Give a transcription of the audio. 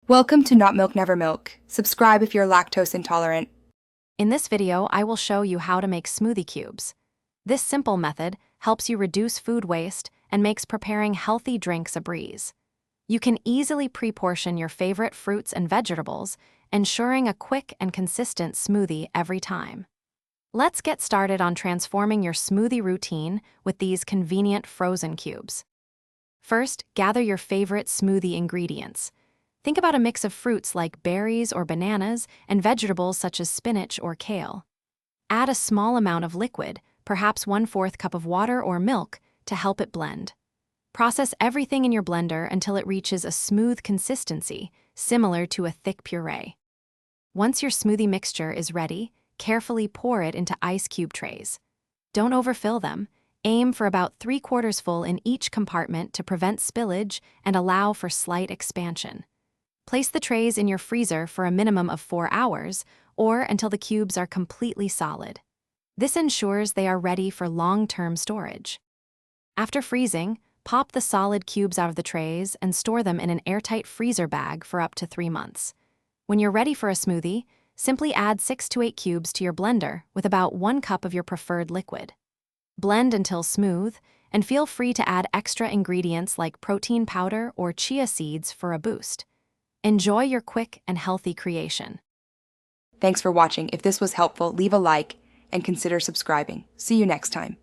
Welcome to Not Milk Never Milk. Subscribe if you're lactose intolerant. In this video, I will show you how to make smoothie cubes. This simple method helps you reduce food waste and makes preparing healthy drinks a breeze. You can easily pre-portion your favorite fruits and vegetables, ensuring a quick and consistent smoothie every time. Let's get started on transforming your smoothie routine with these convenient frozen cubes. First, gather your favorite smoothie ingredients. Think about a mix of fruits like berries or bananas and vegetables such as spinach or kale. Add a small amount of liquid, perhaps 1/4 cup of water or milk, to help it blend. Process everything in your blender until it reaches a smooth consistency, similar to a thick puree. Once your smoothie mixture is ready, carefully pour it into ice cube trays. Don't overfill them. Aim for about 3/4 full in each compartment to prevent spillage and allow for slight expansion. Place the trays in your freezer for a minimum of 4 hours, or until the cubes are completely solid. This ensures they are ready for long-term storage. After freezing, pop the solid cubes out of the trays and store them in an airtight freezer bag for up to 3 months. When you're ready for a smoothie, simply add 6 to 8 cubes to your blender with about 1 cup of your preferred liquid. Blend until smooth, and feel free to add extra ingredients like protein powder or chia seeds for a boost. Enjoy your quick and healthy creation. Thanks for watching. If this was helpful, leave a like and consider subscribing. See you next time.